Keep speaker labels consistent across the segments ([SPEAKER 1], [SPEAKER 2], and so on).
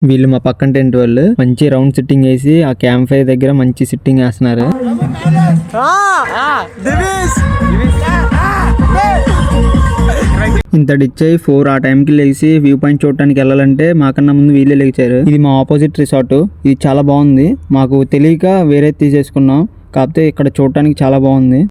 [SPEAKER 1] వీళ్ళు మా పక్కన టెంట్ వాళ్ళు మంచి రౌండ్ సిట్టింగ్ వేసి ఆ క్యాంప్ ఫైర్ దగ్గర మంచి సిట్టింగ్ వేస్తున్నారు. ఇంత డిచ్ అయ్యి 4 ఆ టైంకి లేచి వ్యూ పాయింట్ చూడటానికి వెళ్ళాలంటే మాకన్నా ముందు వీళ్ళే లేచారు. ఇది మా ఆపోజిట్ రిసార్ట్. ఇది చాలా బాగుంది. మాకు తెలియక వేరే తీసేసుకున్నాం, కాకపోతే ఇక్కడ చూడటానికి చాలా బాగుంది.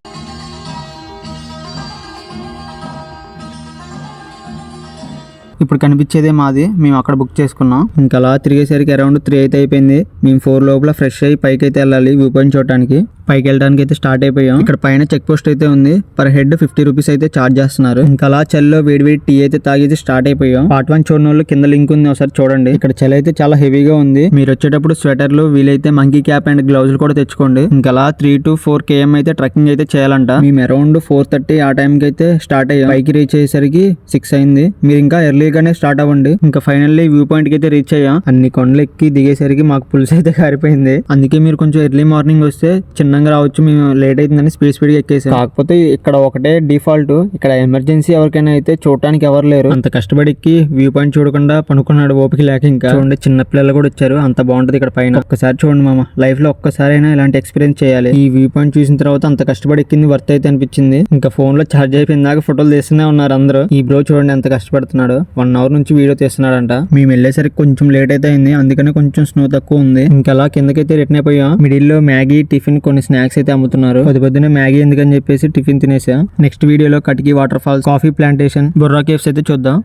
[SPEAKER 1] ఇప్పుడు కనిపించేదే మాది. మేము అక్కడ బుక్ చేసుకున్నాం. ఇంకా అలా తిరిగేసరికి అరౌండ్ 3 అయితే అయిపోయింది. మేము 4 లోపల ఫ్రెష్ అయ్యి పైకి అయితే వెళ్ళాలి వ్యూ పాయింట్ చూడటానికి. పైకి వెళ్ళడానికి అయితే స్టార్ట్ అయిపోయాం. ఇక్కడ పైన చెక్ పోస్ట్ అయితే ఉంది. పర్ హెడ్ 50 రూపీస్ అయితే ఛార్జ్ చేస్తున్నారు. ఇంకా అలా చలిలో వేడి టీ అయితే తాగేసి స్టార్ట్ అయిపోయాం. పార్ట్ 1 చూడని వాళ్ళు కింద లింక్ ఉంది, ఒకసారి చూడండి. ఇక్కడ చలి అయితే చాలా హెవీగా ఉంది. మీరు వచ్చేటప్పుడు స్వెటర్లు వీలైతే మంకీ క్యాప్ అండ్ గ్లౌజులు కూడా తెచ్చుకోండి. ఇంకా అలా 3 to 4 km అయితే ట్రెక్కింగ్ అయితే చేయాలంట. మేము అరౌండ్ 4:30 ఆ టైంకి అయితే స్టార్ట్ అయ్యాం. పైకి రీచ్ అయ్యేసరికి 6 అయింది. మీరు ఇంకా ఎర్లీగానే స్టార్ట్ అవ్వండి. ఇంకా ఫైనల్లీ వ్యూ పాయింట్ కి అయితే రీచ్ అయ్యాం. అన్ని కొండలు ఎక్కి దిగేసరికి మాకు పులుసు అయితే కారిపోయింది. అందుకే మీరు కొంచెం ఎర్లీ మార్నింగ్ వస్తే చిన్నగా రావచ్చు. మేము లేట్ అవుతుందని స్పీడ్ ఎక్కేసాం. కాకపోతే ఇక్కడ ఒకటే డిఫాల్ట్, ఇక్కడ ఎమర్జెన్సీ ఎవరికైనా అయితే చూడటానికి ఎవరు లేరు. అంత కష్టపడి ఎక్కి వ్యూ పాయింట్ చూడకుండా పనుకున్నాడు ఓపిక లేక. ఇంకా చూడండి చిన్న పిల్లలు కూడా వచ్చారు. అంత బాగుంటది ఇక్కడ పైన. ఒక్కసారి చూడండి మామ, లైఫ్ లో ఒక్కసారైనా ఇలాంటి ఎక్స్పీరియన్స్ చేయాలి. ఈ వ్యూ పాయింట్ చూసిన తర్వాత అంత కష్టపడి ఎక్కింది వర్త్ అయితే అనిపించింది. ఇంకా ఫోన్ లో ఛార్జ్ అయిపోయిన దాకా ఫోటోలు తీస్తూనే ఉన్నారు అందరూ. ఈ బ్రో చూడండి ఎంత కష్టపడుతున్నాడు. 1 hour నుంచి వీడియో తీస్తున్నాడంట. మేము వెళ్ళేసరికి కొంచెం లేట్ అయితే అయింది, అందుకని కొంచెం స్నో తక్కువ ఉంది. ఇంకా అలా కిందకైతే రిటర్న్ అయిపోయాం. మిడిల్ లో మ్యాగీ, టిఫిన్, కొన్ని స్నాక్స్ అయితే అమ్ముతున్నారు. పొద్దునే మ్యాగీ ఎందుకని చెప్పేసి టిఫిన్ తినేసా. నెక్స్ట్ వీడియోలో Katiki water falls, coffee plantation, Borra caves అయితే చూద్దాం.